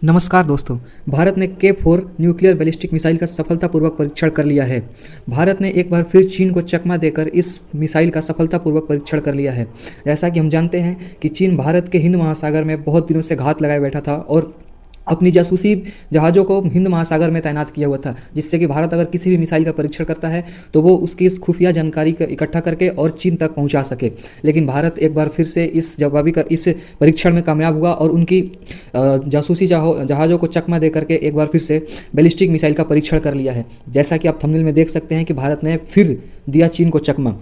नमस्कार दोस्तों। भारत ने के-4 न्यूक्लियर बैलिस्टिक मिसाइल का सफलतापूर्वक परीक्षण कर लिया है। भारत ने एक बार फिर चीन को चकमा देकर इस मिसाइल का सफलतापूर्वक परीक्षण कर लिया है। जैसा कि हम जानते हैं कि चीन भारत के हिंद महासागर में बहुत दिनों से घात लगाए बैठा था और अपनी जासूसी जहाज़ों को हिंद महासागर में तैनात किया हुआ था, जिससे कि भारत अगर किसी भी मिसाइल का परीक्षण करता है तो वो उसकी इस खुफिया जानकारी को इकट्ठा करके और चीन तक पहुंचा सके। लेकिन भारत एक बार फिर से इस परीक्षण में कामयाब हुआ और उनकी जासूसी जहाज़ों को चकमा दे करके एक बार फिर से बैलिस्टिक मिसाइल का परीक्षण कर लिया है। जैसा कि आप थंबनेल में देख सकते हैं कि भारत ने फिर दिया चीन को चकमा।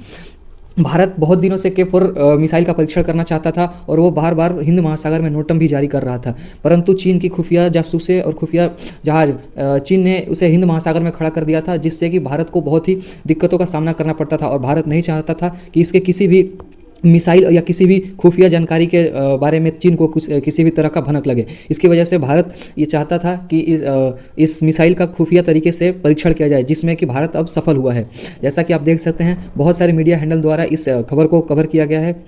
भारत बहुत दिनों से के-4 मिसाइल का परीक्षण करना चाहता था और वो बार बार हिंद महासागर में नोटम भी जारी कर रहा था, परंतु चीन की खुफिया जासूसे और खुफिया जहाज चीन ने उसे हिंद महासागर में खड़ा कर दिया था, जिससे कि भारत को बहुत ही दिक्कतों का सामना करना पड़ता था और भारत नहीं चाहता था कि इसके किसी भी मिसाइल या किसी भी खुफिया जानकारी के बारे में चीन को किसी भी तरह का भनक लगे। इसकी वजह से भारत ये चाहता था कि इस मिसाइल का खुफिया तरीके से परीक्षण किया जाए, जिसमें कि भारत अब सफल हुआ है। जैसा कि आप देख सकते हैं, बहुत सारे मीडिया हैंडल द्वारा इस खबर को कवर किया गया है,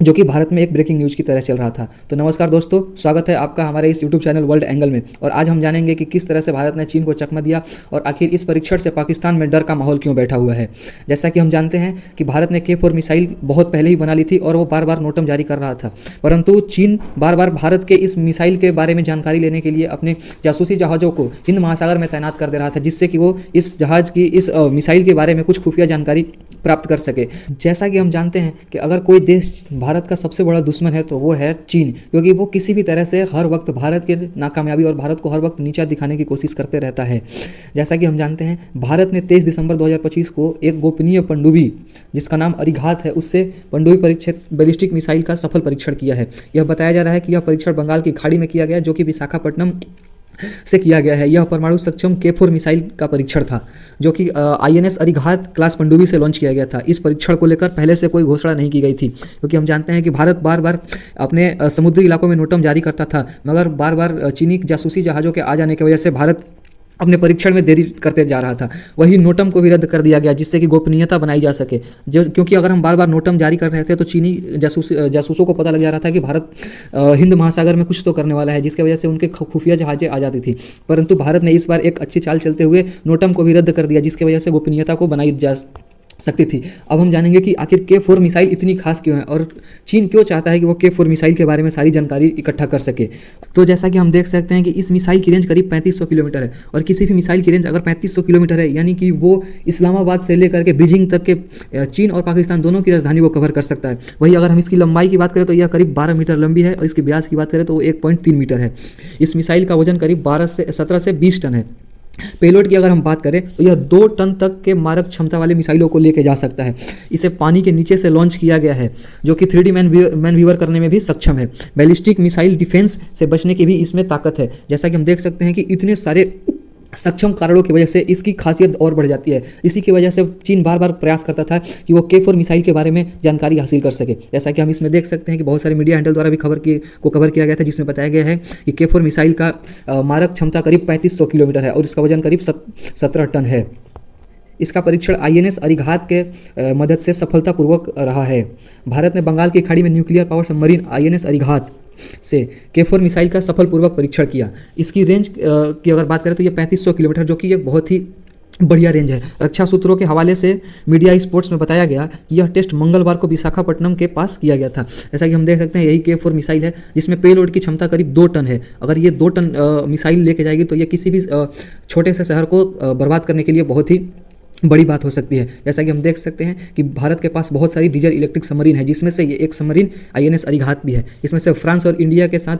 जो कि भारत में एक ब्रेकिंग न्यूज़ की तरह चल रहा था। तो नमस्कार दोस्तों, स्वागत है आपका हमारे इस यूट्यूब चैनल वर्ल्ड एंगल में। और आज हम जानेंगे कि किस तरह से भारत ने चीन को चकमा दिया और आखिर इस परीक्षण से पाकिस्तान में डर का माहौल क्यों बैठा हुआ है। जैसा कि हम जानते हैं कि भारत ने के-4 मिसाइल बहुत पहले ही बना ली थी और वो बार बार नोटम जारी कर रहा था, परंतु चीन बार बार भारत के इस मिसाइल के बारे में जानकारी लेने के लिए अपने जासूसी जहाज़ों को हिंद महासागर में तैनात कर दे रहा था, जिससे कि वो इस जहाज़ की इस मिसाइल के बारे में कुछ खुफिया जानकारी प्राप्त कर सके। जैसा कि हम जानते हैं कि अगर कोई देश भारत का सबसे बड़ा दुश्मन है तो वो है चीन, क्योंकि वो किसी भी तरह से हर वक्त भारत के नाकामयाबी और भारत को हर वक्त नीचा दिखाने की कोशिश करते रहता है। जैसा कि हम जानते हैं, भारत ने 23 दिसंबर 2025 को एक गोपनीय पनडुब्बी जिसका नाम अरिघात है, उससे पनडुब्बी परीक्षित बैलिस्टिक मिसाइल का सफल परीक्षण किया है। यह बताया जा रहा है कि यह परीक्षण बंगाल की खाड़ी में किया गया, जो कि विशाखापट्टनम से किया गया है। यह परमाणु सक्षम के-4 मिसाइल का परीक्षण था, जो कि INS अरिघात क्लास पनडुब्बी से लॉन्च किया गया था। इस परीक्षण को लेकर पहले से कोई घोषणा नहीं की गई थी, क्योंकि हम जानते हैं कि भारत बार बार अपने समुद्री इलाकों में नोटम जारी करता था, मगर बार बार चीनी जासूसी जहाज़ों के आ जाने की वजह से भारत अपने परीक्षण में देरी करते जा रहा था। वही नोटम को भी रद्द कर दिया गया, जिससे कि गोपनीयता बनाई जा सके। क्योंकि अगर हम बार बार नोटम जारी कर रहे थे तो चीनी जासूसों को पता लग जा रहा था कि भारत हिंद महासागर में कुछ तो करने वाला है, जिसकी वजह से उनके खुफिया जहाज़ें आ जाती थी। परंतु भारत ने इस बार एक अच्छी चाल चलते हुए नोटम को भी रद्द कर दिया, जिसकी वजह से गोपनीयता को बनाई जा सकती थी। अब हम जानेंगे कि आखिर के-4 मिसाइल इतनी खास क्यों है और चीन क्यों चाहता है कि वो के-4 मिसाइल के बारे में सारी जानकारी इकट्ठा कर सके। तो जैसा कि हम देख सकते हैं कि इस मिसाइल की रेंज करीब 3500 किलोमीटर है, और किसी भी मिसाइल की रेंज अगर 3500 किलोमीटर है, यानी कि वो इस्लामाबाद से लेकर के बीजिंग तक के चीन और पाकिस्तान दोनों की राजधानी को कवर कर सकता है। वही अगर हम इसकी लंबाई की बात करें तो यह करीब 12 मीटर लंबी है, और इसके व्यास की बात करें तो वो 1.3 मीटर है। इस मिसाइल का वजन करीब 17 से 20 टन है। पेलोड की अगर हम बात करें तो यह 2 टन तक के मारक क्षमता वाले मिसाइलों को लेकर जा सकता है। इसे पानी के नीचे से लॉन्च किया गया है, जो कि 3D मैनवीवर करने में भी सक्षम है। बैलिस्टिक मिसाइल डिफेंस से बचने की भी इसमें ताकत है। जैसा कि हम देख सकते हैं कि इतने सारे सक्षम कारणों की वजह से इसकी खासियत और बढ़ जाती है। इसी की वजह से चीन बार बार प्रयास करता था कि वो के-4 मिसाइल के बारे में जानकारी हासिल कर सके। जैसा कि हम इसमें देख सकते हैं कि बहुत सारे मीडिया हैंडल द्वारा भी कवर किया गया था, जिसमें बताया गया है कि के-4 मिसाइल का मारक क्षमता करीब 3500 किलोमीटर है और इसका वजन करीब 17 टन है। इसका परीक्षण INS अरिघात के मदद से सफलतापूर्वक रहा है। भारत ने बंगाल की खाड़ी में nuclear power submarine INS Arighat से के-4 मिसाइल का सफलपूर्वक परीक्षण किया। इसकी रेंज की अगर बात करें तो ये 3500 किलोमीटर, जो कि ये बहुत ही बढ़िया रेंज है। रक्षा सूत्रों के हवाले से मीडिया स्पोर्ट्स में बताया गया कि यह टेस्ट मंगलवार को विशाखापट्टनम के पास किया गया था। जैसा कि हम देख सकते हैं, यही के-4 मिसाइल है, जिसमें पेलोड की क्षमता करीब 2 टन है। अगर ये 2 टन मिसाइल लेके जाएगी तो ये किसी भी छोटे से शहर को बर्बाद करने के लिए बहुत ही बड़ी बात हो सकती है। जैसा कि हम देख सकते हैं कि भारत के पास बहुत सारी डीजल इलेक्ट्रिक सबमरीन है, जिसमें से ये एक सबमरीन INS अरिघात भी है। इसमें से फ्रांस और इंडिया के साथ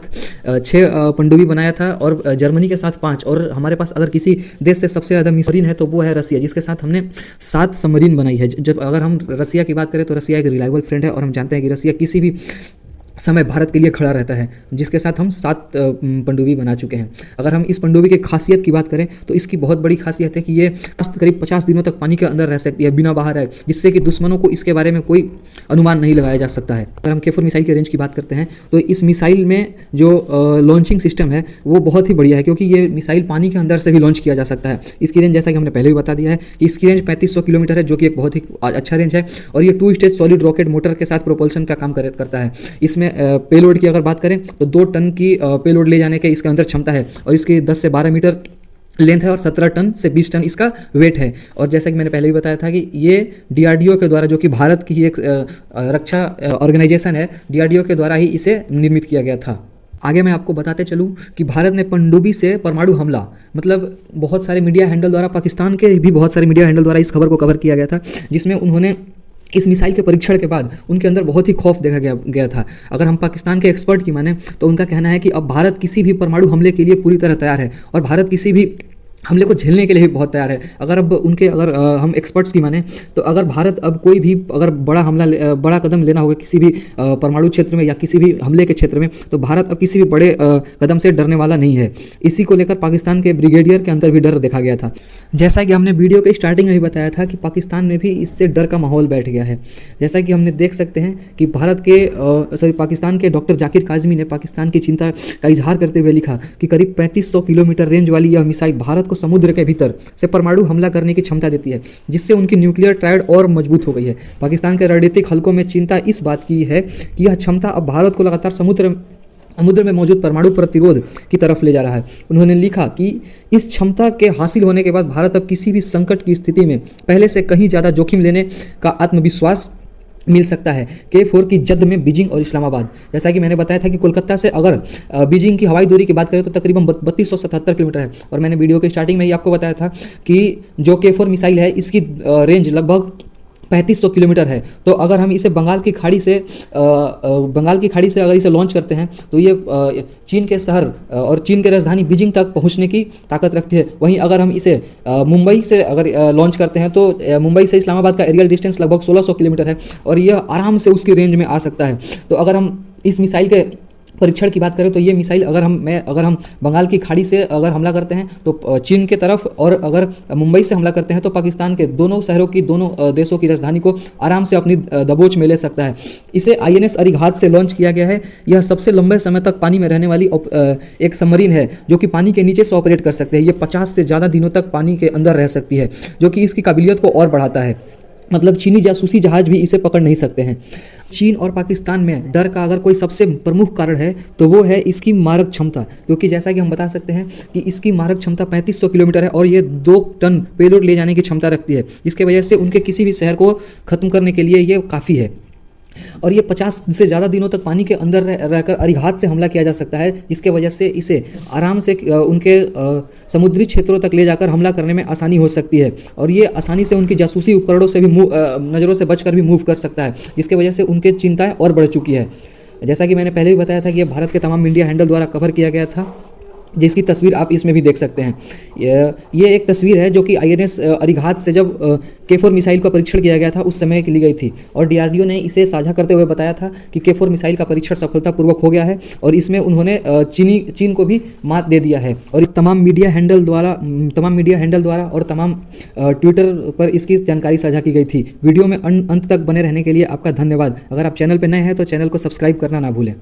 6 पनडुब्बी बनाया था और जर्मनी के साथ 5, और हमारे पास अगर किसी देश से सबसे ज़्यादा सबमरीन है तो वो है रसिया, जिसके साथ हमने 7 सबमरीन बनाई है। जब अगर हम रसिया की बात करें तो रसिया एक रिलायबल फ्रेंड है, और हम जानते हैं कि रसिया किसी भी समय भारत के लिए खड़ा रहता है, जिसके साथ हम 7 पनडुब्बी बना चुके हैं। अगर हम इस पनडुब्बी की खासियत की बात करें तो इसकी बहुत बड़ी खासियत है कि ये करीब 50 दिनों तक पानी के अंदर रह सकती है बिना बाहर आए, जिससे कि दुश्मनों को इसके बारे में कोई अनुमान नहीं लगाया जा सकता है। अगर हम के-4 मिसाइल के रेंज की बात करते हैं तो इस मिसाइल में जो लॉन्चिंग सिस्टम है वो बहुत ही बढ़िया है, क्योंकि ये मिसाइल पानी के अंदर से भी लॉन्च किया जा सकता है। इसकी रेंज जैसा कि हमने पहले भी बता दिया है कि इसकी रेंज 3500 किलोमीटर है, जो कि एक बहुत ही अच्छा रेंज है, और ये 2 स्टेज सॉलिड रॉकेट मोटर के साथ प्रोपल्सन का काम करता है। इसमें पेलोड की अगर बात करें तो 2 टन की पेलोड ले जाने के इसके अंदर क्षमता है और इसकी 10 से 12 मीटर लेंथ है और 17 टन से 20 टन इसका वेट है। और जैसा कि मैंने पहले भी बताया था कि ये DRDO के द्वारा, जो कि भारत की ही एक रक्षा ऑर्गेनाइजेशन है, DRDO के द्वारा ही इसे निर्मित किया गया था। आगे मैं आपको बताते चलूँ कि भारत ने पनडुब्बी से परमाणु हमला, मतलब बहुत सारे मीडिया हैंडल द्वारा, पाकिस्तान के भी बहुत सारे मीडिया हैंडल द्वारा इस खबर को कवर किया गया था, जिसमें उन्होंने इस मिसाइल के परीक्षण के बाद उनके अंदर बहुत ही खौफ देखा गया था। अगर हम पाकिस्तान के एक्सपर्ट की माने तो उनका कहना है कि अब भारत किसी भी परमाणु हमले के लिए पूरी तरह तैयार है और भारत किसी भी हमले को झेलने के लिए भी बहुत तैयार है। अगर हम एक्सपर्ट्स की माने तो अगर भारत अब कोई भी अगर बड़ा कदम लेना होगा किसी भी परमाणु क्षेत्र में या किसी भी हमले के क्षेत्र में, तो भारत अब किसी भी बड़े कदम से डरने वाला नहीं है। इसी को लेकर पाकिस्तान के ब्रिगेडियर के अंदर भी डर देखा गया था। जैसा कि हमने वीडियो के स्टार्टिंग में भी बताया था कि पाकिस्तान में भी इससे डर का माहौल बैठ गया है। जैसा कि हमने देख सकते हैं कि पाकिस्तान के डॉक्टर जाकिर काज़मी ने पाकिस्तान की चिंता का इजहार करते हुए लिखा कि करीब 3500 किलोमीटर रेंज वाली यह मिसाइल भारत को समुद्र के भीतर से परमाणु हमला करने की क्षमता देती है, जिससे उनकी न्यूक्लियर ट्रायड और मजबूत हो गई है। पाकिस्तान के रणनीतिक हलकों में चिंता इस बात की है कि यह क्षमता अब भारत को लगातार समुद्र में मौजूद परमाणु प्रतिरोध की तरफ ले जा रहा है। उन्होंने लिखा कि इस क्षमता के हासिल होने के बाद भारत अब किसी भी संकट की स्थिति में पहले से कहीं ज़्यादा जोखिम लेने का आत्मविश्वास मिल सकता है। K4 की जद में बीजिंग और इस्लामाबाद, जैसा कि मैंने बताया था कि कोलकाता से अगर बीजिंग की हवाई दूरी की बात करें तो तकरीबन 3277 किलोमीटर है। और मैंने वीडियो के स्टार्टिंग में ही आपको बताया था कि जो K4 मिसाइल है इसकी रेंज लगभग 3500 किलोमीटर है। तो अगर हम इसे बंगाल की खाड़ी से अगर इसे लॉन्च करते हैं तो ये चीन के शहर और चीन के राजधानी बीजिंग तक पहुंचने की ताकत रखती है। वहीं अगर हम इसे मुंबई से अगर लॉन्च करते हैं तो मुंबई से इस्लामाबाद का एरियल डिस्टेंस लगभग 1600 किलोमीटर है और यह आराम से उसकी रेंज में आ सकता है। तो अगर हम इस मिसाइल के परीक्षण की बात करें तो ये मिसाइल अगर हम बंगाल की खाड़ी से अगर हमला करते हैं तो चीन के तरफ, और अगर मुंबई से हमला करते हैं तो पाकिस्तान के दोनों देशों की राजधानी को आराम से अपनी दबोच में ले सकता है। इसे INS अरिघात से लॉन्च किया गया है। यह सबसे लंबे समय तक पानी में रहने वाली एक सबमरीन है जो कि पानी के नीचे से ऑपरेट कर सकते हैं। ये 50 से ज़्यादा दिनों तक पानी के अंदर रह सकती है, जो कि इसकी काबिलियत को और बढ़ाता है। मतलब चीनी जासूसी जहाज भी इसे पकड़ नहीं सकते हैं। चीन और पाकिस्तान में डर का अगर कोई सबसे प्रमुख कारण है तो वो है इसकी मारक क्षमता, क्योंकि जैसा कि हम बता सकते हैं कि इसकी मारक क्षमता 3500 किलोमीटर है और ये 2 टन पेलोड ले जाने की क्षमता रखती है, जिसके वजह से उनके किसी भी शहर को ख़त्म करने के लिए ये काफ़ी है। और ये 50 से ज़्यादा दिनों तक पानी के अंदर रहकर अरिघात से हमला किया जा सकता है, जिसके वजह से इसे आराम से उनके समुद्री क्षेत्रों तक ले जाकर हमला करने में आसानी हो सकती है। और ये आसानी से उनकी जासूसी उपकरणों से भी नज़रों से बचकर भी मूव कर सकता है, जिसके वजह से उनकी चिंताएं और बढ़ चुकी है। जैसा कि मैंने पहले भी बताया था कि ये भारत के तमाम मीडिया हैंडल द्वारा कवर किया गया था, जिसकी तस्वीर आप इसमें भी देख सकते हैं। ये एक तस्वीर है जो कि INS अरिघात से जब K4 मिसाइल का परीक्षण किया गया था उस समय की ली गई थी, और DRDO ने इसे साझा करते हुए बताया था कि K4 मिसाइल का परीक्षण सफलतापूर्वक हो गया है और इसमें उन्होंने चीन को भी मात दे दिया है। और तमाम मीडिया हैंडल द्वारा और तमाम ट्विटर पर इसकी जानकारी साझा की गई थी। वीडियो में अंत तक बने रहने के लिए आपका धन्यवाद। अगर आप चैनल पर नए हैं तो चैनल को सब्सक्राइब करना ना भूलें।